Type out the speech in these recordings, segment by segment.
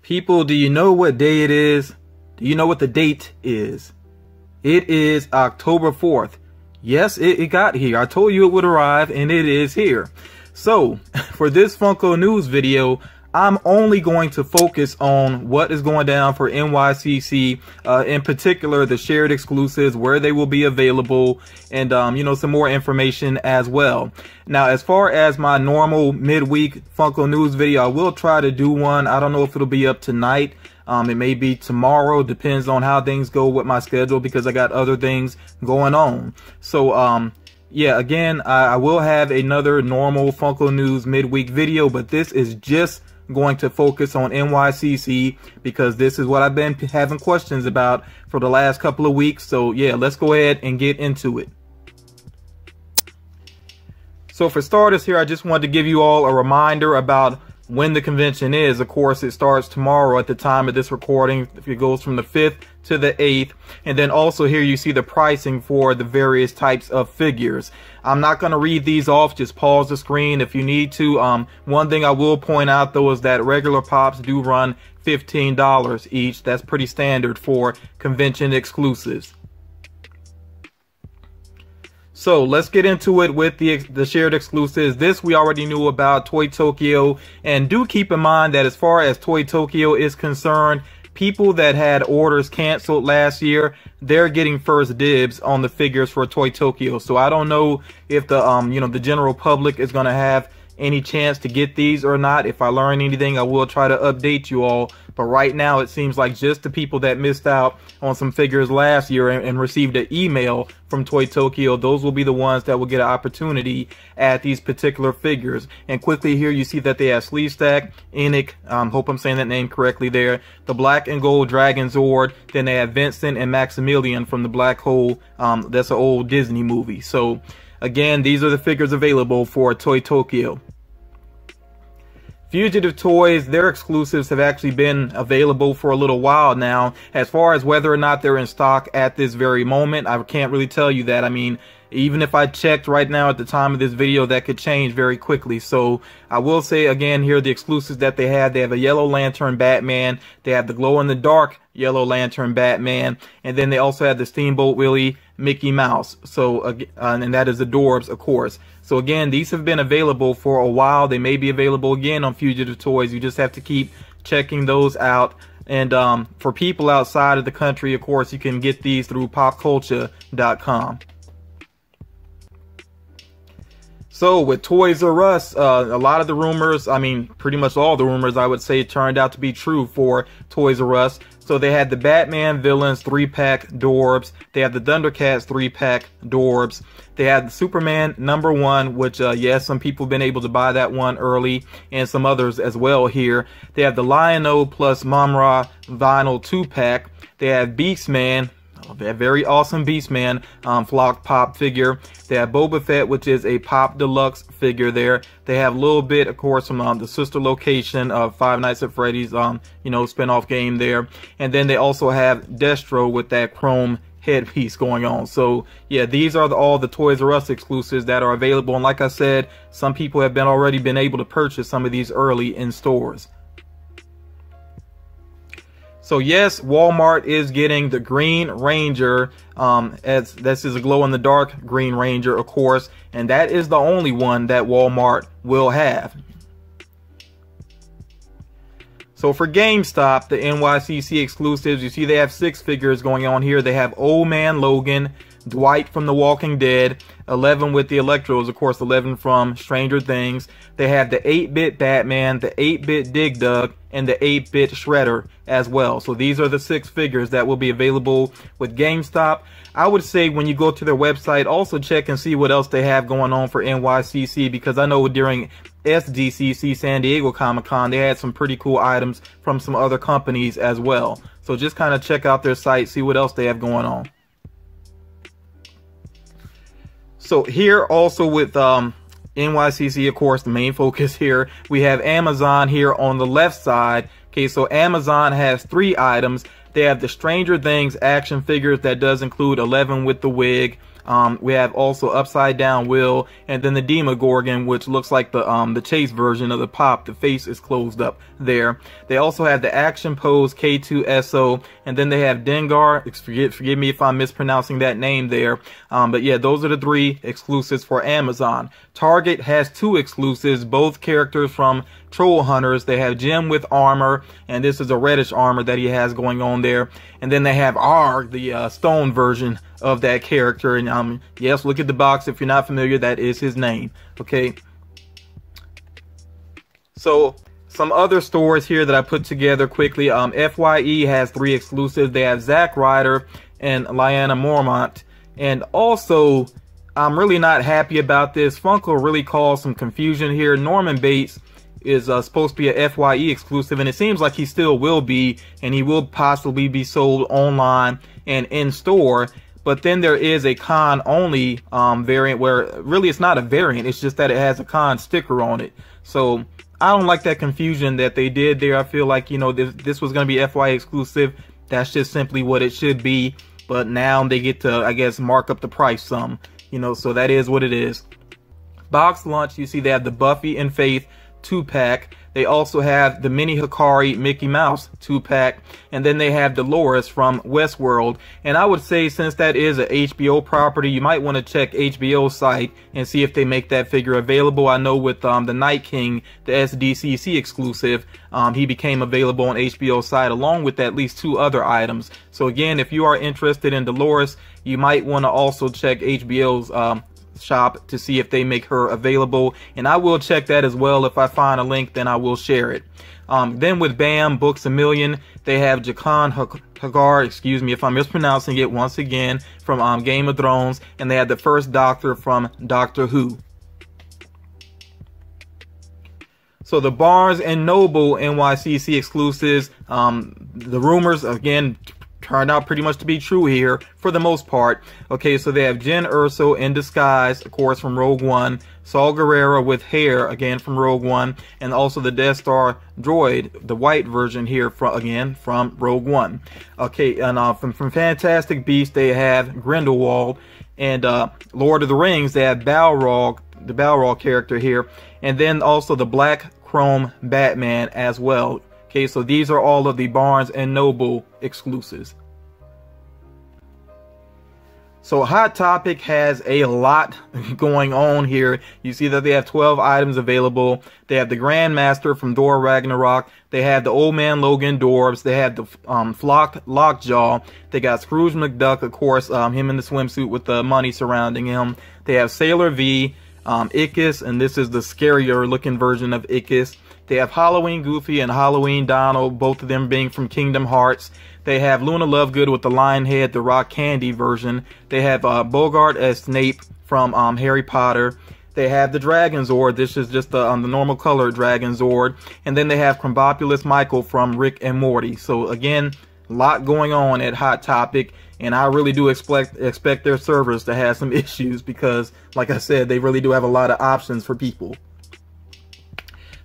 People, do you know what day it is? Do you know what the date is? It is October 4th. Yes, it got here. I told you it would arrive, and it is here. So, for this Funko News video, I'm only going to focus on what is going down for NYCC, in particular the shared exclusives, where they will be available, and you know, some more information as well. Now, as far as my normal midweek Funko News video, I will try to do one. I don't know if it'll be up tonight. It may be tomorrow, depends on how things go with my schedule, because I got other things going on. So, yeah, again, I will have another normal Funko News midweek video, but this is just going to focus on NYCC because this is what I've been having questions about for the last couple of weeks. So yeah, let's go ahead and get into it. So for starters here, I just wanted to give you all a reminder about when the convention is. Of course, it starts tomorrow at the time of this recording. It goes from the 5th to the 8th. And then also here you see the pricing for the various types of figures. I'm not going to read these off. Just pause the screen if you need to. One thing I will point out though is that regular pops do run $15 each. That's pretty standard for convention exclusives. So let's get into it with the shared exclusives. This we already knew about, Toy Tokyo. And do keep in mind that as far as Toy Tokyo is concerned, people that had orders canceled last year, they're getting first dibs on the figures for Toy Tokyo. So I don't know if the you know, the general public is going to have any chance to get these or not. If I learn anything, I will try to update you all. But right now, it seems like just the people that missed out on some figures last year and received an email from Toy Tokyo, those will be the ones that will get an opportunity at these particular figures. And quickly here, you see that they have Slag, Enoch, hope I'm saying that name correctly there, the Black and Gold Dragon Zord, then they have Vincent and Maximilian from the Black Hole. That's an old Disney movie. So again, these are the figures available for Toy Tokyo. Fugitive Toys, their exclusives have actually been available for a little while now. As far as whether or not they're in stock at this very moment, I can't really tell you that. I mean, even if I checked right now at the time of this video, that could change very quickly. So I will say again here, the exclusives that they have a Yellow Lantern Batman, they have the glow-in-the-dark Yellow Lantern Batman, and then they also have the Steamboat Willie Mickey Mouse. So and that is the Dorbz, of course. So again, these have been available for a while. They may be available again on Fugitive Toys. You just have to keep checking those out. And for people outside of the country, of course, you can get these through popculture.com. So with Toys R Us, a lot of the rumors, I mean, pretty much all the rumors, I would say, turned out to be true for Toys R Us. So they had the Batman Villains 3-pack Dorbz. They have the Thundercats 3-pack Dorbz. They had the Superman #1, which, yes, some people have been able to buy that one early, and some others as well here. They have the Lion-O plus Mom-Ra vinyl 2-pack. They have Beastman. That very awesome Beastman flock pop figure. They have Boba Fett, which is a pop deluxe figure there. They have Lolbit, of course, from the sister location of Five Nights at Freddy's, you know, spinoff game there. And then they also have Destro with that chrome headpiece going on. So yeah, these are all the Toys R Us exclusives that are available. And like I said, some people have already been able to purchase some of these early in stores. So yes, Walmart is getting the Green Ranger, as this is a glow-in-the-dark Green Ranger, of course, and that is the only one that Walmart will have. So for GameStop, the NYCC exclusives, you see they have 6 figures going on here. They have Old Man Logan, Dwight from The Walking Dead, 11 with the Electros, of course, 11 from Stranger Things. They have the 8-bit Batman, the 8-bit Dig Dug, and the 8-bit Shredder as well. So these are the 6 figures that will be available with GameStop. I would say when you go to their website, also check and see what else they have going on for NYCC, because I know during SDCC, San Diego Comic-Con, they had some pretty cool items from some other companies as well. So just kind of check out their site, see what else they have going on. So here also with NYCC, of course, the main focus here, we have Amazon here on the left side. Okay, so Amazon has 3 items. They have the Stranger Things action figures that does include 11 with the wig. We have also Upside Down Will, and then the Demogorgon, which looks like the Chase version of the Pop. The face is closed up there. They also have the Action Pose K2SO, and then they have Dengar. Forgive me if I'm mispronouncing that name there. But yeah, those are the 3 exclusives for Amazon. Target has 2 exclusives, both characters from Troll Hunters. They have Jim with armor, and this is a reddish armor that he has going on there. And then they have R, the stone version of that character. And yes, look at the box. If you're not familiar, that is his name. Okay. So some other stores here that I put together quickly. FYE has 3 exclusives. They have Zack Ryder and Lyanna Mormont. And also, I'm really not happy about this. Funko really caused some confusion here. Norman Bates is supposed to be a FYE exclusive, and it seems like he still will be, and he will possibly be sold online and in store. But then there is a con only variant where really it's not a variant, it's just that it has a con sticker on it. So I don't like that confusion that they did there. I feel like, you know, this was going to be FYE exclusive. That's just simply what it should be. But now they get to, I guess, mark up the price some, you know, so that is what it is. Box lunch, you see they have the Buffy and Faith 2-pack. They also have the Mini Hikari Mickey Mouse 2-pack, and then they have Dolores from Westworld. And I would say, since that is a HBO property, you might want to check HBO's site and see if they make that figure available. I know with the Night King, the SDCC exclusive, he became available on HBO's site along with at least 2 other items. So again, if you are interested in Dolores, you might want to also check HBO's shop to see if they make her available, and I will check that as well. If I find a link, then I will share it. Then with BAM Books A Million, they have Jakan Hagar, excuse me if I'm mispronouncing it once again, from Game of Thrones, and they have the First Doctor from Doctor Who. So the Barnes and Noble NYCC exclusives, the rumors again turned out pretty much to be true here for the most part. Okay, so they have Jen Erso in disguise, of course, from Rogue One, Saul Gerrera with hair, again from Rogue One, and also the Death Star droid, the white version here from Rogue One. Okay, and from Fantastic Beasts they have Grindelwald, and Lord of the Rings they have Balrog, the Balrog character here, and then also the Black Chrome Batman as well. Okay, so these are all of the Barnes and Noble exclusives. So Hot Topic has a lot going on here. You see that they have 12 items available. They have the Grandmaster from Thor Ragnarok. They have the Old Man Logan Dorbz. They have the Flocked Lockjaw. They got Scrooge McDuck, of course, him in the swimsuit with the money surrounding him. They have Sailor V, Ickis, and this is the scarier looking version of Ickis. They have Halloween Goofy and Halloween Donald, both of them being from Kingdom Hearts. They have Luna Lovegood with the lion head, the rock candy version. They have Bogart as Snape from Harry Potter. They have the Dragon Zord. This is just the normal color Dragon Zord. And then they have Crumbopulous Michael from Rick and Morty. So again, a lot going on at Hot Topic. And I really do expect their servers to have some issues because, like I said, they really do have a lot of options for people.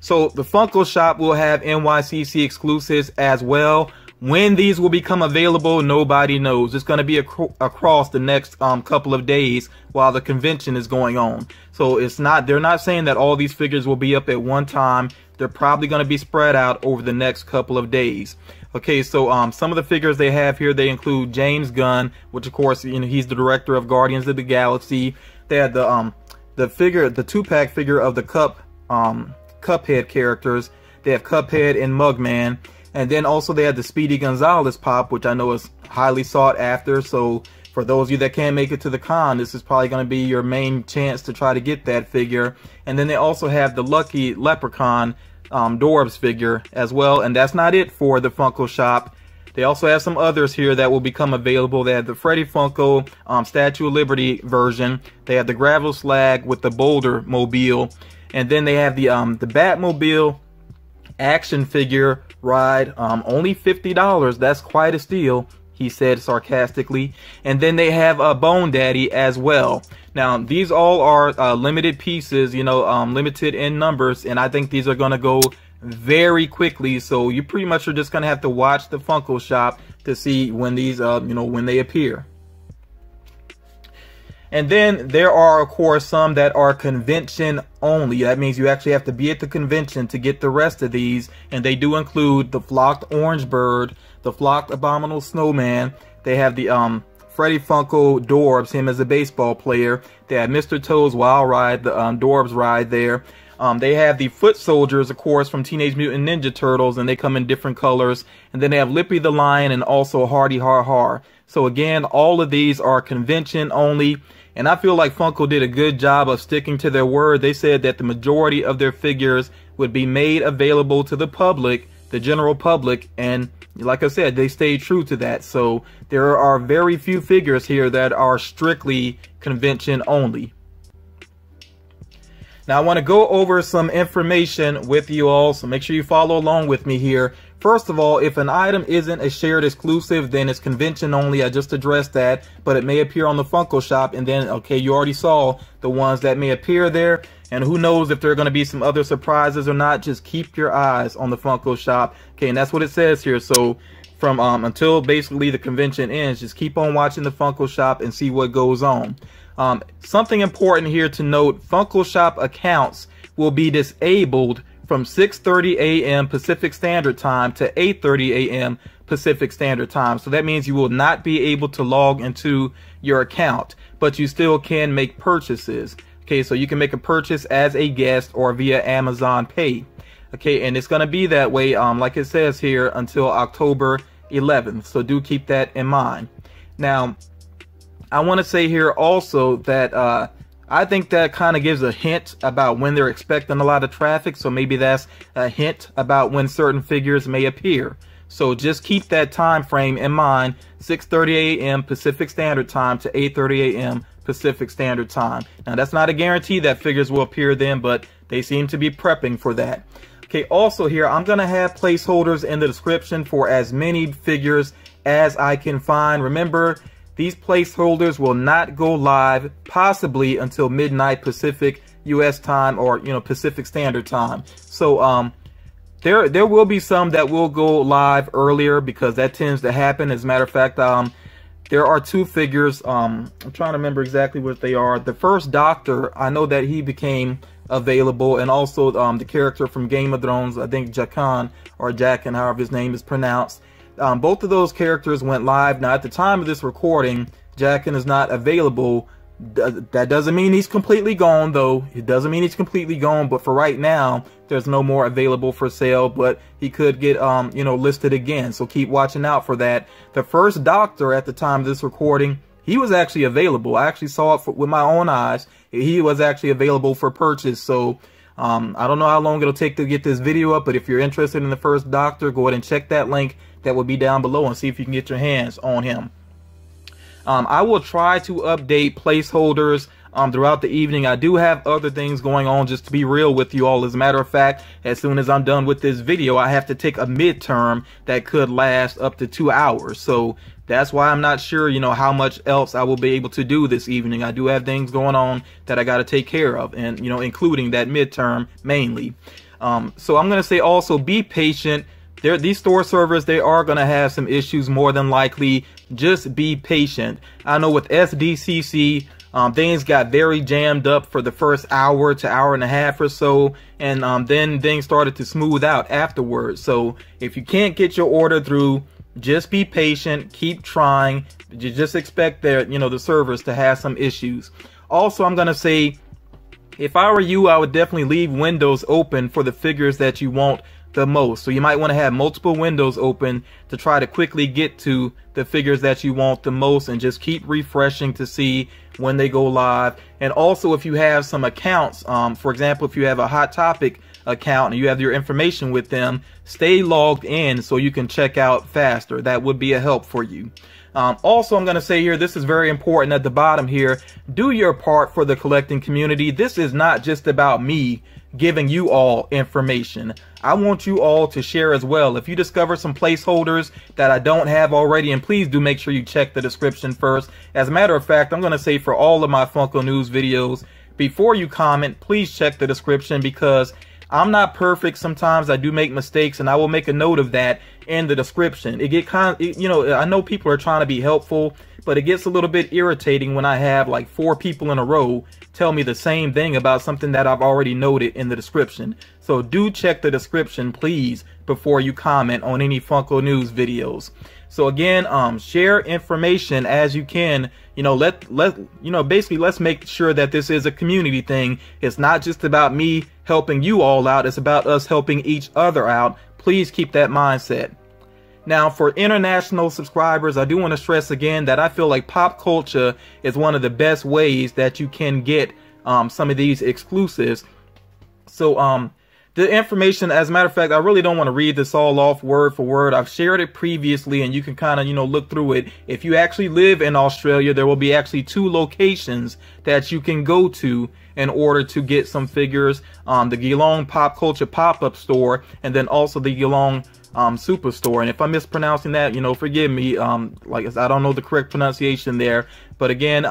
So the Funko Shop will have NYCC exclusives as well. When these will become available, nobody knows. It's going to be across the next couple of days while the convention is going on. So they're not saying that all these figures will be up at one time. They're probably going to be spread out over the next couple of days. Okay, so some of the figures they have here, they include James Gunn, which of course, you know, he's the director of Guardians of the Galaxy. They had the 2-pack figure of the Cuphead characters. They have Cuphead and Mugman, and then also they have the Speedy Gonzalez pop, which I know is highly sought after. So for those of you that can't make it to the con, this is probably going to be your main chance to try to get that figure. And then they also have the Lucky Leprechaun Dorbz figure as well, and that's not it for the Funko Shop. They also have some others here that will become available. They have the Freddy Funko Statue of Liberty version. They have the Gravel Slag with the Boulder Mobile. And then they have the Batmobile action figure ride, only $50. That's quite a steal, he said sarcastically. And then they have a Bone Daddy as well. Now, these all are limited pieces, you know, limited in numbers, and I think these are going to go very quickly. So you pretty much are just going to have to watch the Funko Shop to see when these, you know, when they appear. And then there are, of course, some that are convention only. That means you actually have to be at the convention to get the rest of these. And they do include the flocked orange bird, the flocked abominable snowman. They have the Freddy Funko Dorbz, him as a baseball player. They have Mr. Toad's Wild Ride, the Dorbz ride there. They have the foot soldiers, of course, from Teenage Mutant Ninja Turtles, and they come in different colors. And then they have Lippy the Lion and also Hardy Har Har. So again, all of these are convention only. And I feel like Funko did a good job of sticking to their word. They said that the majority of their figures would be made available to the public, the general public, and like I said, they stayed true to that. So there are very few figures here that are strictly convention only. Now I want to go over some information with you all, so make sure you follow along with me here. First of all, if an item isn't a shared exclusive, then it's convention only. I just addressed that, but it may appear on the Funko Shop, and then, okay, you already saw the ones that may appear there, and who knows if there are going to be some other surprises or not. Just keep your eyes on the Funko Shop. Okay, and that's what it says here. So from until basically the convention ends, just keep on watching the Funko Shop and see what goes on. Something important here to note, Funko Shop accounts will be disabled from 6:30 a.m. Pacific Standard Time to 8:30 a.m. Pacific Standard Time. So that means you will not be able to log into your account, but you still can make purchases. Okay, so you can make a purchase as a guest or via Amazon Pay. Okay, and it's going to be that way, like it says here, until October 11th. So do keep that in mind. Now, I want to say here also that I think that kind of gives a hint about when they're expecting a lot of traffic. So maybe that's a hint about when certain figures may appear. So just keep that time frame in mind, 6:30 a.m. Pacific Standard Time to 8:30 a.m. Pacific Standard Time. Now, that's not a guarantee that figures will appear then, but they seem to be prepping for that. Okay, also here, I'm going to have placeholders in the description for as many figures as I can find. Remember, these placeholders will not go live possibly until midnight Pacific US time, or Pacific Standard Time. So there will be some that will go live earlier because that tends to happen. As a matter of fact, there are two figures. I'm trying to remember exactly what they are. The first Doctor, I know that he became available, and also the character from Game of Thrones, I think Jaqen or Jaqen, however his name is pronounced. Both of those characters went live. Now, at the time of this recording, Jaqen is not available. That doesn't mean he's completely gone, though. It doesn't mean he's completely gone, but for right now, there's no more available for sale, but he could get, listed again. So keep watching out for that. The first Doctor at the time of this recording, he was actually available. I actually saw it with my own eyes. He was actually available for purchase. So I don't know how long it'll take to get this video up, but if you're interested in the first Doctor, go ahead and check that link that will be down below and see if you can get your hands on him. I will try to update placeholders throughout the evening. I do have other things going on, just to be real with you all. As a matter of fact, as soon as I'm done with this video, I have to take a midterm that could last up to 2 hours. So that's why I'm not sure, how much else I will be able to do this evening. I do have things going on that I got to take care of, and, including that midterm mainly. So I'm going to say also be patient. These store servers, they are going to have some issues more than likely. Just be patient. I know with SDCC, things got very jammed up for the first hour to hour and a half or so, and then things started to smooth out afterwards. So if you can't get your order through, just be patient, keep trying. You just expect that, the servers to have some issues. Also, I'm going to say, if I were you, I would definitely leave windows open for the figures that you want the most. So you might want to have multiple windows open to try to quickly get to the figures that you want the most, and just keep refreshing to see when they go live. And also, if you have some accounts, for example, if you have a Hot Topic account and you have your information with them, stay logged in so you can check out faster. That would be a help for you. Also, I'm going to say here, this is very important at the bottom here, do your part for the collecting community. This is not just about me giving you all information. I want you all to share as well. If you discover some placeholders that I don't have already, and please do make sure you check the description first. As a matter of fact, I'm going to say for all of my Funko News videos, before you comment, please check the description, because I'm not perfect. Sometimes I do make mistakes, and I will make a note of that in the description. It get you know, I know people are trying to be helpful, but it gets a little bit irritating when I have like 4 people in a row tell me the same thing about something that I've already noted in the description. So do check the description, please, before you comment on any Funko News videos. So again, share information as you can. You know, basically let's make sure that this is a community thing. It's not just about me helping you all out. It's about us helping each other out. Please keep that mindset. Now, for international subscribers, I do want to stress again that I feel like pop culture is one of the best ways that you can get some of these exclusives. So the information, as a matter of fact, I really don't want to read this all off word for word. I've shared it previously, and you can kind of, you know, look through it. If you actually live in Australia, there will be actually 2 locations that you can go to in order to get some figures. The Geelong Pop Culture pop-up store, and then also the Geelong Superstore. And if I'm mispronouncing that, you know, forgive me. Like I don't know the correct pronunciation there. But again,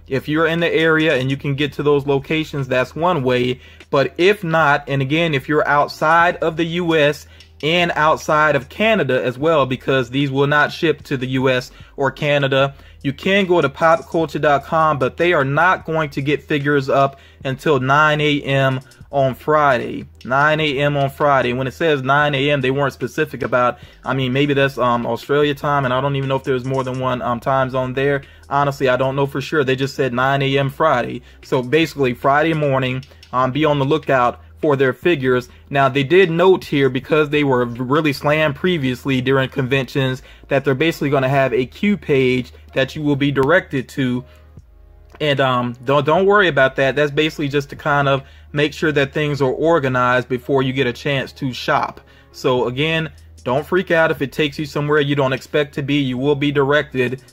if you're in the area and you can get to those locations, that's one way. But if not, and again, if you're outside of the US and outside of Canada as well, because these will not ship to the US or Canada, you can go to popculture.com, but they are not going to get figures up until 9 a.m. on Friday. 9 a.m. on Friday. When it says 9 a.m., they weren't specific about, I mean, maybe that's Australia time, and I don't even know if there's more than one time zone there. Honestly, I don't know for sure. They just said 9 a.m. Friday. So basically, Friday morning, be on the lookout for their figures. Now, they did note here, because they were really slammed previously during conventions, that they're basically going to have a queue page that you will be directed to. And don't worry about that. That's basically just to kind of make sure that things are organized before you get a chance to shop. So again, don't freak out if it takes you somewhere you don't expect to be. You will be directed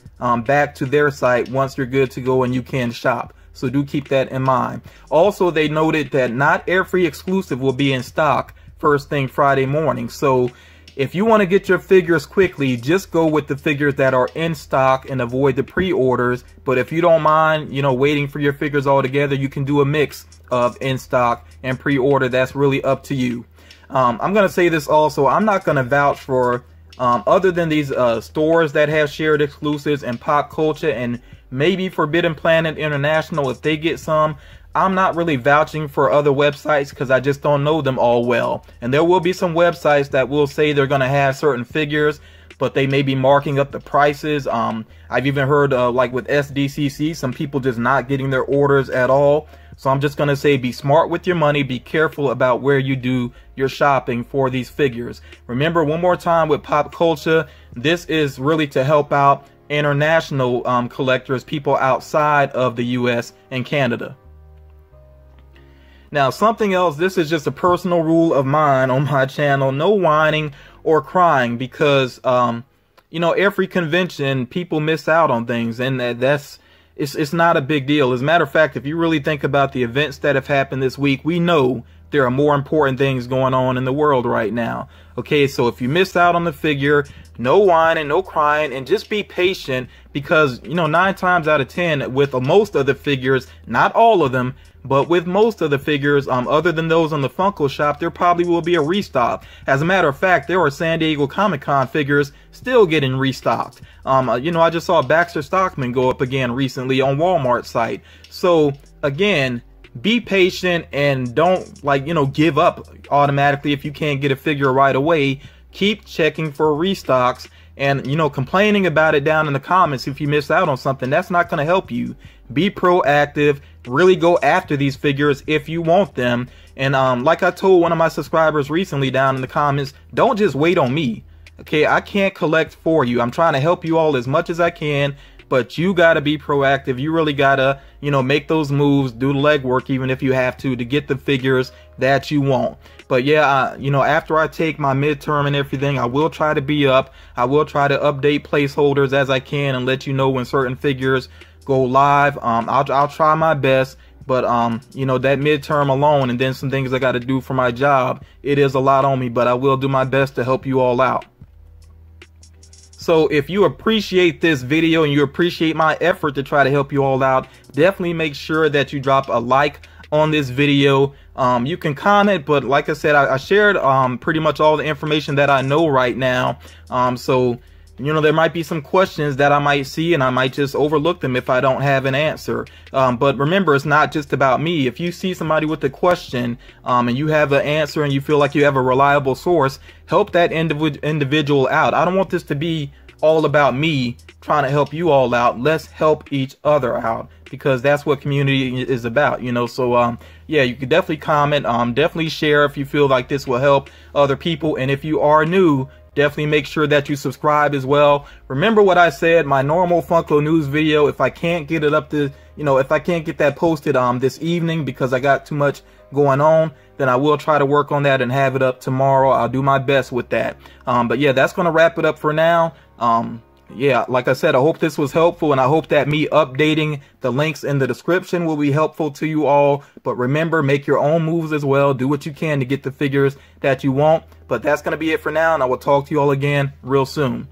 back to their site once you're good to go and you can shop. So do keep that in mind. Also, they noted that not every exclusive will be in stock first thing Friday morning. So if you want to get your figures quickly, just go with the figures that are in stock and avoid the pre-orders. But if you don't mind, you know, waiting for your figures all together, you can do a mix of in stock and pre-order. That's really up to you. I'm going to say this also. I'm not going to vouch for, other than these stores that have shared exclusives and pop culture and maybe Forbidden Planet International, if they get some. I'm not really vouching for other websites because I just don't know them all well. And there will be some websites that will say they're going to have certain figures, but they may be marking up the prices. I've even heard like with SDCC, some people just not getting their orders at all. So I'm just going to say, be smart with your money. Be careful about where you do your shopping for these figures. Remember, one more time with pop culture, this is really to help out international collectors, people outside of the US and Canada. Now, something else, this is just a personal rule of mine on my channel. No whining or crying, because, you know, every convention, people miss out on things, and it's not a big deal. As a matter of fact, if you really think about the events that have happened this week, we know there are more important things going on in the world right now. Okay, so if you missed out on the figure, no whining, no crying, and just be patient, because, you know, 9 times out of 10 with most of the figures, not all of them, but with most of the figures, other than those on the Funko Shop, there probably will be a restock. As a matter of fact, there are San Diego Comic-Con figures still getting restocked. You know, I just saw Baxter Stockman go up again recently on Walmart's site. So again, be patient and don't, like, you know, give up automatically if you can't get a figure right away. Keep checking for restocks, and, you know, complaining about it down in the comments if you miss out on something, that's not going to help you. Be proactive. Really go after these figures if you want them. And like I told one of my subscribers recently down in the comments, don't just wait on me. Okay, I can't collect for you. I'm trying to help you all as much as I can, but you got to be proactive. You really got to, you know, make those moves, do the legwork, even if you have to get the figures that you want. But yeah, you know, after I take my midterm and everything, I will try to be up. I will try to update placeholders as I can and let you know when certain figures go live. I'll try my best, but you know, that midterm alone and then some things I got to do for my job, it is a lot on me, but I will do my best to help you all out. So if you appreciate this video and you appreciate my effort to try to help you all out, definitely make sure that you drop a like on this video. You can comment, but like I said, I shared pretty much all the information that I know right now. So you know, there might be some questions that I might see and I might just overlook them if I don't have an answer. But remember, it's not just about me. If you see somebody with a question and you have an answer and you feel like you have a reliable source, help that individual out. I don't want this to be all about me trying to help you all out. Let's help each other out, because that's what community is about, you know. So yeah, you can definitely comment, definitely share if you feel like this will help other people. And if you are new, definitely make sure that you subscribe as well. Remember what I said, my normal Funko news video, if I can't get it up to, you know, if I can't get that posted this evening because I got too much going on, then I will try to work on that and have it up tomorrow. I'll do my best with that. But yeah, that's going to wrap it up for now. Yeah, like I said, I hope this was helpful, and I hope that me updating the links in the description will be helpful to you all. But remember, make your own moves as well. Do what you can to get the figures that you want. But that's going to be it for now, and I will talk to you all again real soon.